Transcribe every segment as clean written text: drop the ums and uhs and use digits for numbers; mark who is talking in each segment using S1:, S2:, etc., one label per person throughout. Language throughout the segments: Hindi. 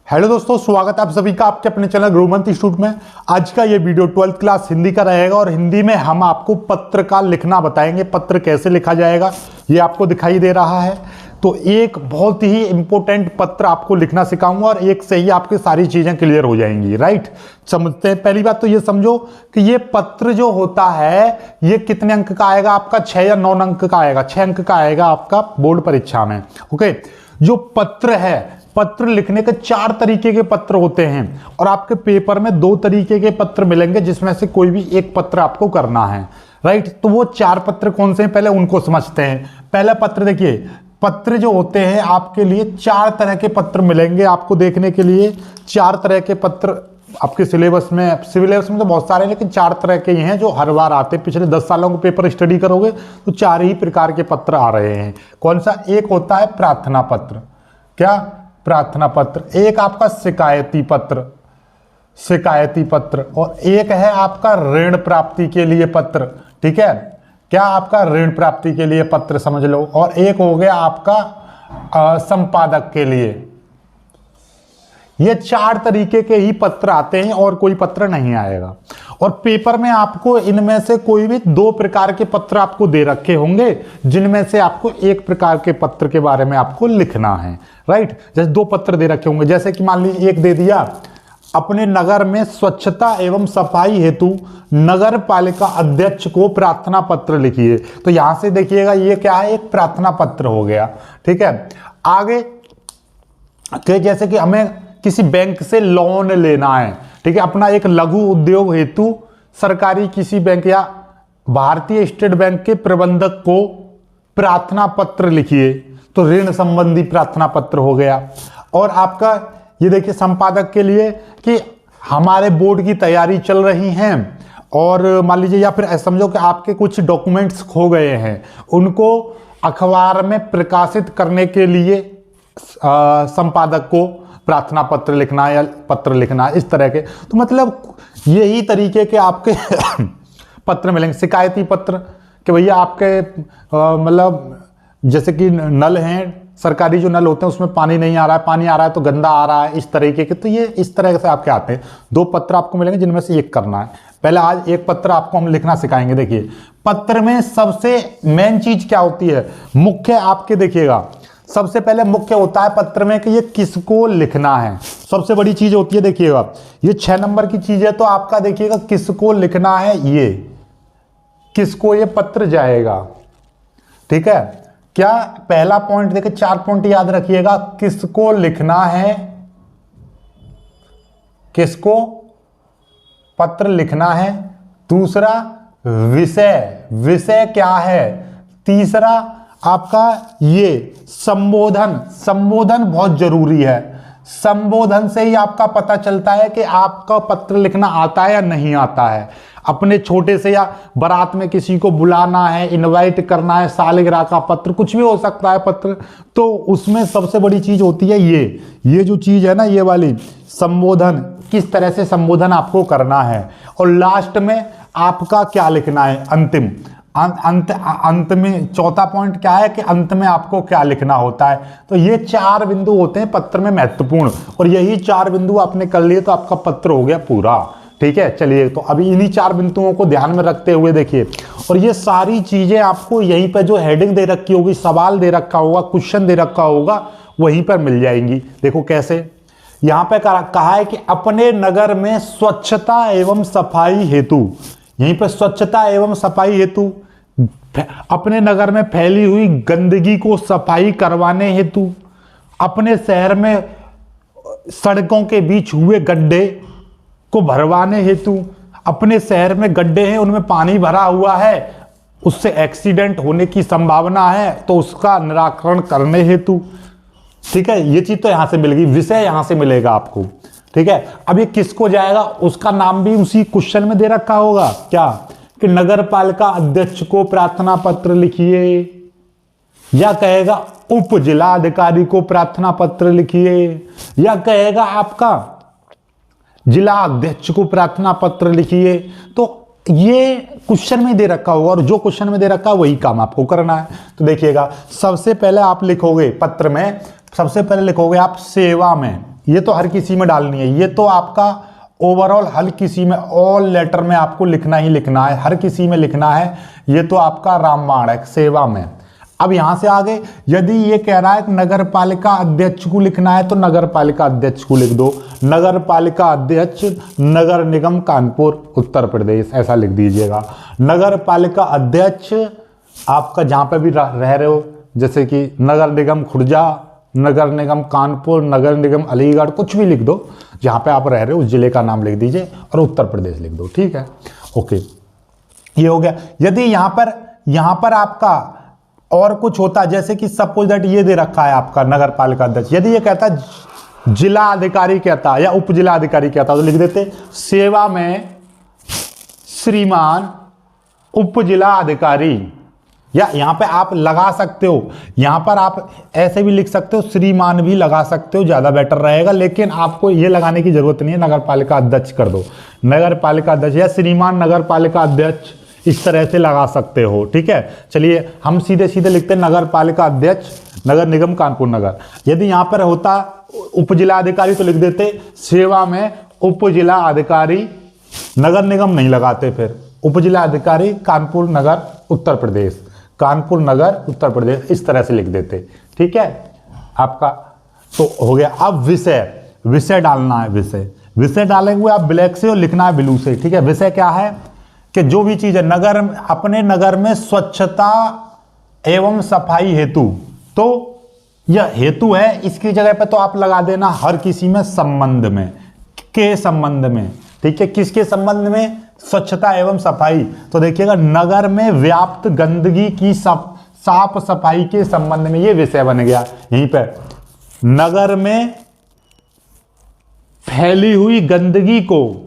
S1: हेलो दोस्तों, स्वागत है आप सभी का आपके अपने चैनल गुरुमंत्र इंस्टीट्यूट में। आज का ये वीडियो 12th क्लास हिंदी का रहेगा और हिंदी में हम आपको पत्र का लिखना बताएंगे। पत्र कैसे लिखा जाएगा ये आपको दिखाई दे रहा है। तो एक बहुत ही इंपॉर्टेंट पत्र आपको लिखना सिखाऊंगा और एक से ही आपकी सारी चीजें क्लियर हो जाएंगी। राइट, समझते हैं। पहली बात तो ये समझो कि ये पत्र जो होता है ये कितने अंक का आएगा आपका, 6 या 9 अंक का आएगा। 6 अंक का आएगा आपका बोर्ड परीक्षा में। ओके, जो पत्र है, पत्र लिखने के 4 तरीके के पत्र होते हैं और आपके पेपर में 2 तरीके के पत्र मिलेंगे जिसमें से कोई भी एक पत्र आपको करना है। राइट, तो वो 4 पत्र कौन से हैं पहले उनको समझते हैं। पहला पत्र देखिए, पत्र जो होते हैं आपके लिए 4 तरह के पत्र मिलेंगे आपको देखने के लिए। 4 तरह के पत्र आपके सिलेबस में तो बहुत सारे हैं, लेकिन 4 तरह के ही हैं जो हर बार आते हैं। पिछले 10 सालों को पेपर स्टडी करोगे तो 4 ही प्रकार के पत्र आ रहे हैं। कौन सा? एक होता है प्रार्थना पत्र। क्या? प्रार्थना पत्र। एक आपका शिकायती पत्र, शिकायती पत्र। और एक है आपका ऋण प्राप्ति के लिए पत्र। ठीक है, क्या? आपका ऋण प्राप्ति के लिए पत्र समझ लो। और एक हो गया आपका संपादक के लिए। ये 4 तरीके के ही पत्र आते हैं और कोई पत्र नहीं आएगा। और पेपर में आपको इनमें से कोई भी 2 प्रकार के पत्र आपको दे रखे होंगे जिनमें से आपको एक प्रकार के पत्र के बारे में आपको लिखना है। राइट, जैसे 2 पत्र दे रखे होंगे, जैसे कि मान लीजिए एक दे दिया, अपने नगर में स्वच्छता एवं सफाई हेतु नगर पालिका अध्यक्ष को प्रार्थना पत्र लिखिए। तो यहां से देखिएगा ये क्या है, एक प्रार्थना पत्र हो गया। ठीक है, आगे जैसे कि हमें किसी बैंक से लोन लेना है। ठीक है, अपना एक लघु उद्योग हेतु सरकारी किसी बैंक या भारतीय स्टेट बैंक के प्रबंधक को प्रार्थना पत्र लिखिए। तो ऋण संबंधी प्रार्थना पत्र हो गया। और आपका ये देखिए संपादक के लिए कि हमारे बोर्ड की तैयारी चल रही है और मान लीजिए, या फिर समझो कि आपके कुछ डॉक्यूमेंट्स खो गए हैं, उनको अखबार में प्रकाशित करने के लिए संपादक को प्रार्थना पत्र लिखना है या पत्र लिखना है, इस तरह के। तो मतलब यही तरीके के आपके पत्र मिलेंगे। शिकायती पत्र कि भैया आपके मतलब जैसे कि नल हैं, सरकारी जो नल होते हैं उसमें पानी नहीं आ रहा है, पानी आ रहा है तो गंदा आ रहा है, इस तरीके के। तो ये इस तरह से आपके आते हैं। 2 पत्र आपको मिलेंगे जिनमें से एक करना है। पहले आज एक पत्र आपको हम लिखना सिखाएंगे। देखिए, पत्र में सबसे मेन चीज क्या होती है, मुख्य आपके देखिएगा, सबसे पहले मुख्य होता है पत्र में कि ये किसको लिखना है। सबसे बड़ी चीज होती है, देखिएगा ये 6 नंबर की चीज है। तो आपका देखिएगा किसको लिखना है, ये किसको ये पत्र जाएगा। ठीक है, क्या? पहला पॉइंट देखिए, 4 पॉइंट याद रखिएगा। किसको लिखना है, किसको पत्र लिखना है। दूसरा विषय, विषय क्या है। तीसरा आपका ये संबोधन, संबोधन बहुत जरूरी है। संबोधन से ही आपका पता चलता है कि आपका पत्र लिखना आता है या नहीं आता है। अपने छोटे से या बारात में किसी को बुलाना है, इनवाइट करना है, सालगिरह का पत्र, कुछ भी हो सकता है पत्र। तो उसमें सबसे बड़ी चीज होती है ये जो चीज है ना, ये वाली संबोधन, किस तरह से संबोधन आपको करना है। और लास्ट में आपका क्या लिखना है, अंतिम अंत में चौथा पॉइंट क्या है कि अंत में आपको क्या लिखना होता है। तो ये 4 बिंदु होते हैं पत्र में महत्वपूर्ण, और यही 4 बिंदु आपने कर लिए तो आपका पत्र हो गया पूरा। ठीक है, चलिए तो अभी इन्हीं 4 बिंदुओं को ध्यान में रखते हुए देखिए, और ये सारी चीजें आपको यहीं पर जो हेडिंग दे रखी होगी, सवाल दे रखा होगा, क्वेश्चन दे रखा होगा, वहीं पर मिल जाएंगी। देखो कैसे, यहां पर कहा है कि अपने नगर में स्वच्छता एवं सफाई हेतु, यहीं पर स्वच्छता एवं सफाई हेतु, अपने नगर में फैली हुई गंदगी को सफाई करवाने हेतु, अपने शहर में सड़कों के बीच हुए गड्ढे को भरवाने हेतु, अपने शहर में गड्ढे हैं उनमें पानी भरा हुआ है, उससे एक्सीडेंट होने की संभावना है तो उसका निराकरण करने हेतु। ठीक है, ये चीज तो यहां से मिलेगी, विषय यहां से मिलेगा आपको। ठीक है, अब ये किसको जाएगा उसका नाम भी उसी क्वेश्चन में दे रखा होगा, क्या कि नगर पालिका अध्यक्ष को प्रार्थना पत्र लिखिए, या कहेगा उप जिला अधिकारी को प्रार्थना पत्र लिखिए, या कहेगा आपका जिला अध्यक्ष को प्रार्थना पत्र लिखिए। तो ये क्वेश्चन में दे रखा होगा और जो क्वेश्चन में दे रखा है वही काम आपको करना है। तो देखिएगा, सबसे पहले आप लिखोगे पत्र में, सबसे पहले लिखोगे आप सेवा में, ये तो हर किसी में डालनी है, ये तो आपका ओवरऑल हर किसी में ऑल लेटर में आपको लिखना ही लिखना है, हर किसी में लिखना है। ये तो आपका रामबाण है सेवा में। अब यहां से आगे यदि ये कह रहा है कि नगर पालिका अध्यक्ष को लिखना है तो नगर पालिका अध्यक्ष को लिख दो, नगर पालिका अध्यक्ष नगर निगम कानपुर उत्तर प्रदेश ऐसा लिख दीजिएगा। नगर पालिका अध्यक्ष आपका जहां पे भी रह रहे हो, जैसे कि नगर निगम खुर्जा, नगर निगम कानपुर, नगर निगम अलीगढ़, कुछ भी लिख दो जहां पे आप रह रहे हो उस जिले का नाम लिख दीजिए और उत्तर प्रदेश लिख दो, ठीक है। ओके, ये हो गया। यदि यहां पर आपका और कुछ होता, जैसे कि सपोज दैट ये दे रखा है आपका नगर पालिका अध्यक्ष, यदि ये कहता जिला अधिकारी कहता या उप जिला अधिकारी कहता तो लिख देते सेवा में श्रीमान उप जिला अधिकारी, या यहां पे आप लगा सकते हो, यहां पर आप ऐसे भी लिख सकते हो, श्रीमान भी लगा सकते हो, ज्यादा बेटर रहेगा, लेकिन आपको ये लगाने की जरूरत नहीं है, नगर पालिका अध्यक्ष कर दो, नगर पालिका अध्यक्ष या श्रीमान नगर पालिका अध्यक्ष, इस तरह से लगा सकते हो, ठीक है। चलिए हम सीधे सीधे लिखते हैं नगर पालिका अध्यक्ष नगर निगम कानपुर नगर। यदि यहां पर होता उप जिला अधिकारी तो लिख देते सेवा में उप जिला अधिकारी, नगर निगम नहीं लगाते, फिर उप जिला अधिकारी कानपुर नगर उत्तर प्रदेश, कानपुर नगर उत्तर प्रदेश, इस तरह से लिख देते, ठीक है आपका। तो हो गया। अब विषय डालना है, विषय डालेंगे हुए आप ब्लैक से और लिखना है ब्लू से, ठीक है। विषय क्या है कि जो भी चीज है नगर, अपने नगर में स्वच्छता एवं सफाई हेतु, तो यह हेतु है, इसकी जगह पे तो आप लगा देना हर किसी में संबंध में, के संबंध में, ठीक है। किसके संबंध में? स्वच्छता एवं सफाई। तो देखिएगा नगर में व्याप्त गंदगी की साफ सफाई के संबंध में, ये विषय बन गया। यहीं पे नगर में फैली हुई गंदगी को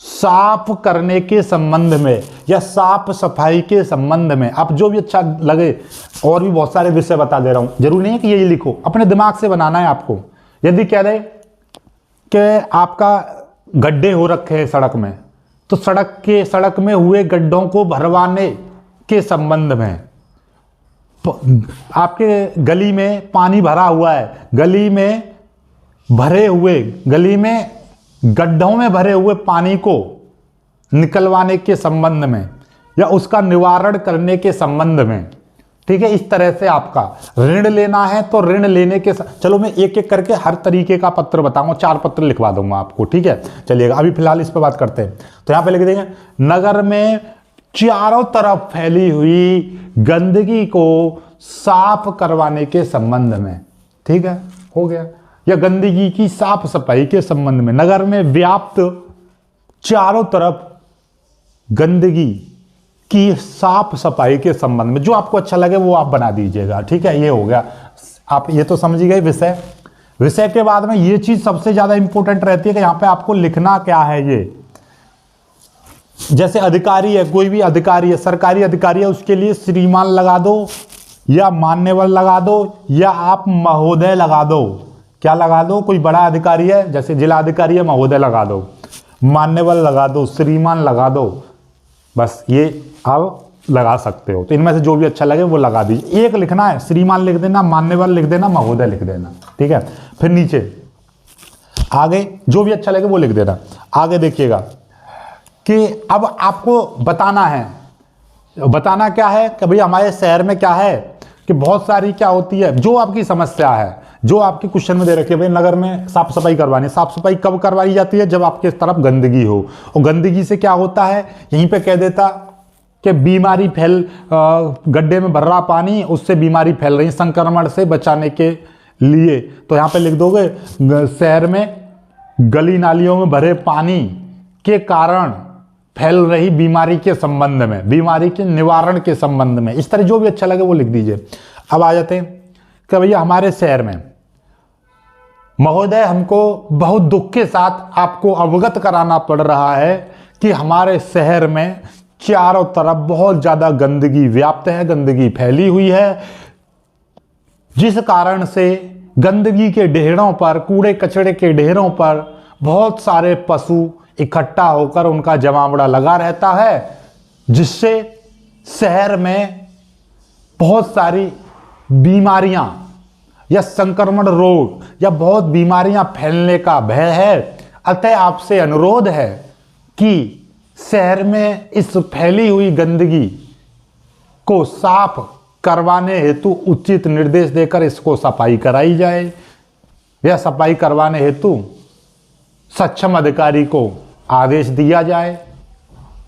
S1: साफ करने के संबंध में या साफ सफाई के संबंध में, आप जो भी अच्छा लगे, और भी बहुत सारे विषय बता दे रहा हूं, जरूरी नहीं है कि यही लिखो, अपने दिमाग से बनाना है आपको। यदि कह दे कि आपका गड्ढे हो रखे हैं सड़क में, तो सड़क में हुए गड्ढों को भरवाने के संबंध में, आपके गली में पानी भरा हुआ है, गली में गड्ढों में भरे हुए पानी को निकलवाने के संबंध में या उसका निवारण करने के संबंध में, ठीक है। इस तरह से आपका ऋण लेना है तो ऋण लेने के चलो मैं एक एक करके हर तरीके का पत्र बताऊंगा, 4 पत्र लिखवा दूंगा आपको, ठीक है। चलिएगा अभी फिलहाल इस पर बात करते हैं। तो यहां पे लिख देंगे नगर में चारों तरफ फैली हुई गंदगी को साफ करवाने के संबंध में, ठीक है, हो गया। या गंदगी की साफ सफाई के संबंध में, नगर में व्याप्त चारों तरफ गंदगी की साफ सफाई के संबंध में, जो आपको अच्छा लगे वो आप बना दीजिएगा, ठीक है। ये हो गया, आप ये तो समझ गए विषय के बाद में ये चीज सबसे ज्यादा इंपॉर्टेंट रहती है कि यहां पे आपको लिखना क्या है। ये जैसे अधिकारी है, कोई भी अधिकारी है, सरकारी अधिकारी है, उसके लिए श्रीमान लगा दो या मान्यवर लगा दो या आप महोदय लगा दो। क्या लगा दो? कोई बड़ा अधिकारी है, जैसे जिला अधिकारी है, महोदय लगा दो, मान्यवर लगा दो, श्रीमान लगा दो, बस ये आप लगा सकते हो। तो इनमें से जो भी अच्छा लगे वो लगा दीजिए। एक लिखना है, श्रीमान लिख देना, मान्यवर लिख देना, महोदय लिख देना, ठीक है। फिर नीचे आगे जो भी अच्छा लगे वो लिख देना। आगे देखिएगा कि अब आपको बताना क्या है कि भाई हमारे शहर में क्या है कि बहुत सारी क्या होती है, जो आपकी समस्या है, जो आपके क्वेश्चन में दे रखे भाई नगर में साफ सफाई करवानी। साफ सफाई कब करवाई जाती है? जब आपके तरफ गंदगी हो। और गंदगी से क्या होता है, यहीं पे कह देता कि बीमारी गड्ढे में भर रहा पानी, उससे बीमारी फैल रही, संक्रमण से बचाने के लिए। तो यहाँ पे लिख दोगे शहर में गली नालियों में भरे पानी के कारण फैल रही बीमारी के संबंध में, बीमारी के निवारण के संबंध में। इस तरह जो भी अच्छा लगे वो लिख दीजिए। अब आ जाते हैं कि भैया हमारे शहर में महोदय, हमको बहुत दुख के साथ आपको अवगत कराना पड़ रहा है कि हमारे शहर में चारों तरफ बहुत ज्यादा गंदगी व्याप्त है, गंदगी फैली हुई है, जिस कारण से गंदगी के ढेरों पर, कूड़े कचड़े के ढेरों पर बहुत सारे पशु इकट्ठा होकर उनका जमावड़ा लगा रहता है, जिससे शहर में बहुत सारी बीमारियां या संक्रमण रोग या बहुत बीमारियां फैलने का भय है। अतः आपसे अनुरोध है कि शहर में इस फैली हुई गंदगी को साफ करवाने हेतु उचित निर्देश देकर इसको सफाई कराई जाए या सफाई करवाने हेतु सक्षम अधिकारी को आदेश दिया जाए।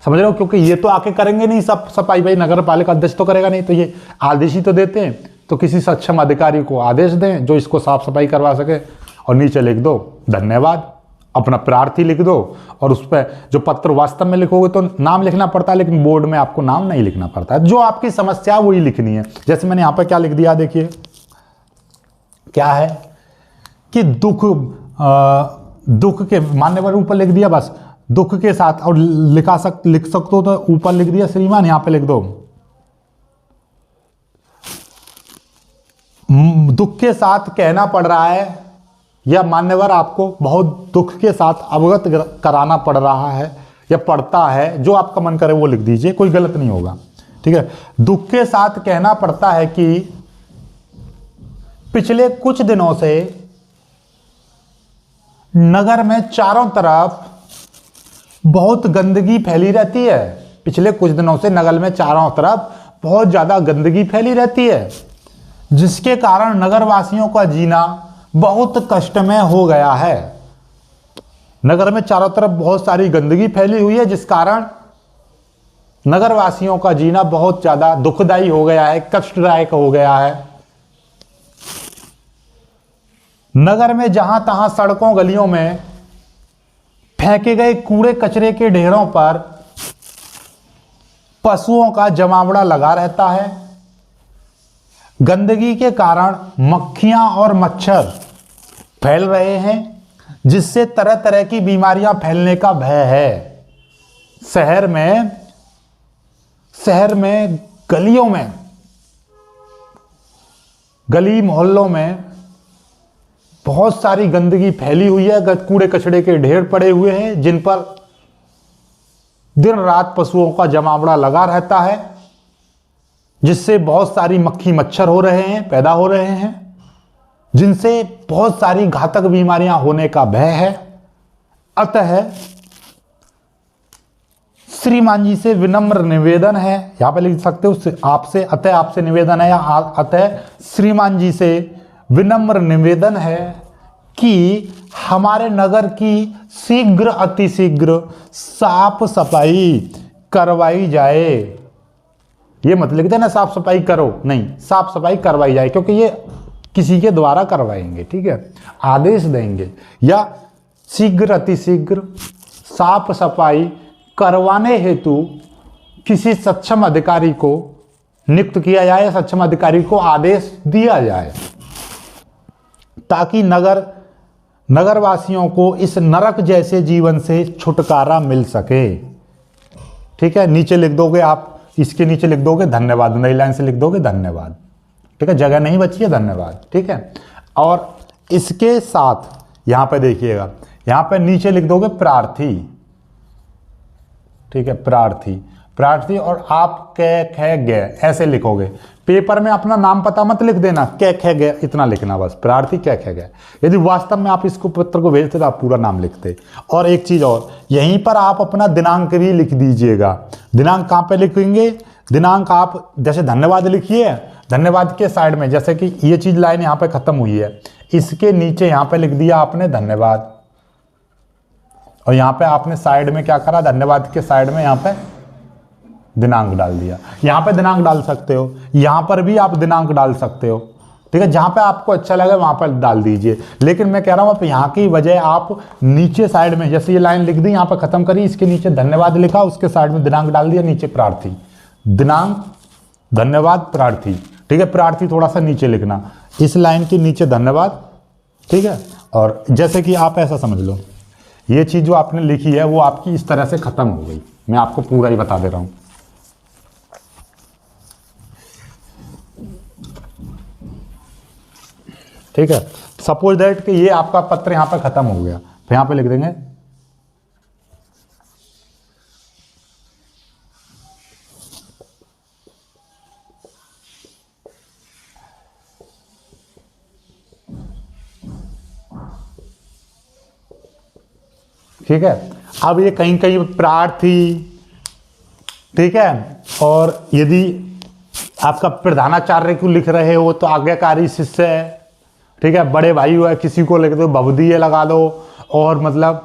S1: समझ रहे हो, क्योंकि ये तो आके करेंगे नहीं सब सफाई, भाई नगर पालिका अध्यक्ष तो करेगा नहीं, तो ये आदेश ही तो देते हैं। तो किसी सक्षम अधिकारी को आदेश दें जो इसको साफ सफाई करवा सके। और नीचे लिख दो धन्यवाद, अपना प्रार्थी लिख दो। और उस पर जो पत्र वास्तव में लिखोगे तो नाम लिखना पड़ता है, लेकिन बोर्ड में आपको नाम नहीं लिखना पड़ता है। जो आपकी समस्या वही लिखनी है। जैसे मैंने यहाँ पर क्या लिख दिया, देखिए क्या है कि दुख के मान्यवर ऊपर लिख दिया, बस दुख के साथ। और लिख सकते हो तो ऊपर लिख दिया श्रीमान, यहां पे लिख दो दुख के साथ कहना पड़ रहा है या मान्यवर आपको बहुत दुख के साथ अवगत कराना पड़ रहा है या पड़ता है, जो आपका मन करे वो लिख दीजिए, कोई गलत नहीं होगा। ठीक है, दुख के साथ कहना पड़ता है कि पिछले कुछ दिनों से नगर में चारों तरफ बहुत गंदगी फैली रहती है। पिछले कुछ दिनों से नगर में चारों तरफ बहुत ज्यादा गंदगी फैली रहती है, जिसके कारण नगरवासियों का जीना बहुत कष्टमय हो गया है। नगर में चारों तरफ बहुत सारी गंदगी फैली हुई है, जिस कारण नगरवासियों का जीना बहुत ज्यादा दुखदायी हो गया है, कष्टदायक हो गया है। नगर में जहां तहां सड़कों गलियों में फेंके गए कूड़े कचरे के ढेरों पर पशुओं का जमावड़ा लगा रहता है। गंदगी के कारण मक्खियां और मच्छर फैल रहे हैं, जिससे तरह तरह की बीमारियां फैलने का भय है। शहर में गलियों में, गली मोहल्लों में बहुत सारी गंदगी फैली हुई है। कूड़े कचड़े के ढेर पड़े हुए हैं, जिन पर दिन रात पशुओं का जमावड़ा लगा रहता है, जिससे बहुत सारी मक्खी मच्छर हो रहे हैं, पैदा हो रहे हैं, जिनसे बहुत सारी घातक बीमारियां होने का भय है। अतः श्रीमान जी से विनम्र निवेदन है, यहां पे लिख सकते हो आपसे, अतः आपसे निवेदन है या अतः श्रीमान जी से विनम्र निवेदन है कि हमारे नगर की शीघ्र अतिशीघ्र साफ सफाई करवाई जाए। ये मत लिख देना साफ सफाई करो, नहीं, साफ सफाई करवाई जाए, क्योंकि ये किसी के द्वारा करवाएंगे। ठीक है, आदेश देंगे या शीघ्र अतिशीघ्र साफ सफाई करवाने हेतु किसी सक्षम अधिकारी को नियुक्त किया जाए, सक्षम अधिकारी को आदेश दिया जाए, ताकि नगरवासियों को इस नरक जैसे जीवन से छुटकारा मिल सके। ठीक है, नीचे लिख दोगे आप, इसके नीचे लिख दोगे धन्यवाद, नई लाइन से लिख दोगे धन्यवाद। ठीक है, जगह नहीं बची है, धन्यवाद। ठीक है, और इसके साथ यहां पे देखिएगा, यहां पे नीचे लिख दोगे प्रार्थी। ठीक है, प्रार्थी और आप कै गए ऐसे लिखोगे। पेपर में अपना नाम पता मत लिख देना, कै गए इतना लिखना, बस प्रार्थी कै गए। यदि वास्तव में आप इसको पत्र को भेजते तो आप पूरा नाम लिखते। और एक चीज और, यहीं पर आप अपना दिनांक भी लिख दीजिएगा। दिनांक कहाँ पे लिखेंगे? दिनांक आप जैसे धन्यवाद लिखिए, धन्यवाद के साइड में, जैसे कि ये चीज लाइन यहाँ पे खत्म हुई है, इसके नीचे यहाँ पे लिख दिया आपने धन्यवाद, और यहाँ पे आपने साइड में क्या करा, धन्यवाद के साइड में यहाँ पे दिनांक डाल दिया। यहाँ पे दिनांक डाल सकते हो, यहाँ पर भी आप दिनांक डाल सकते हो। ठीक है, जहाँ पे आपको अच्छा लगे वहाँ पर डाल दीजिए। लेकिन मैं कह रहा हूँ आप यहाँ की बजाय आप नीचे साइड में, जैसे ये लाइन लिख दी यहाँ पर खत्म करी, इसके नीचे धन्यवाद लिखा, उसके साइड में दिनांक डाल दिया, नीचे प्रार्थी, दिनांक धन्यवाद प्रार्थी। ठीक है, प्रार्थी थोड़ा सा नीचे लिखना, इस लाइन के नीचे धन्यवाद। ठीक है, और जैसे कि आप ऐसा समझ लो, ये चीज जो आपने लिखी है वो आपकी इस तरह से खत्म हो गई। मैं आपको पूरा ही बता दे रहा हूं। ठीक है, सपोज दैट कि ये आपका पत्र यहां पर खत्म हो गया, तो यहां पे लिख देंगे ठीक है। अब ये कहीं कहीं प्रार्थी, ठीक है, और यदि आपका प्रधानाचार्य को लिख रहे हो तो आज्ञाकारी शिष्य है, ठीक है। बड़े भाई हुआ किसी को लिख दो भवदीय लगा दो, और मतलब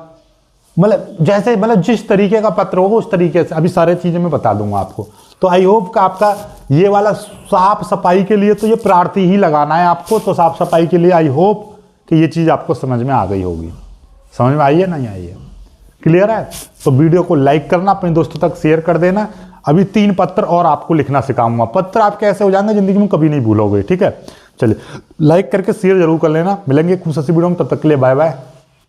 S1: जैसे जिस तरीके का पत्र होगा उस तरीके से अभी सारे चीजें मैं बता दूंगा आपको। तो आई होप का आपका ये वाला साफ सफाई के लिए तो ये प्रार्थी ही लगाना है आपको। तो साफ सफाई के लिए आई होप कि ये चीज आपको समझ में आ गई होगी। समझ में आई है नहीं आई है? क्लियर है? तो वीडियो को लाइक करना, अपने दोस्तों तक शेयर कर देना। अभी 3 पत्र और आपको लिखना सिखाऊंगा। पत्र आप कैसे हो जाएंगे जिंदगी में कभी नहीं भूलोगे, ठीक है। चलिए लाइक करके शेयर जरूर कर लेना। मिलेंगे कुछ ऐसी वीडियो में, तब तक के लिए बाय बाय।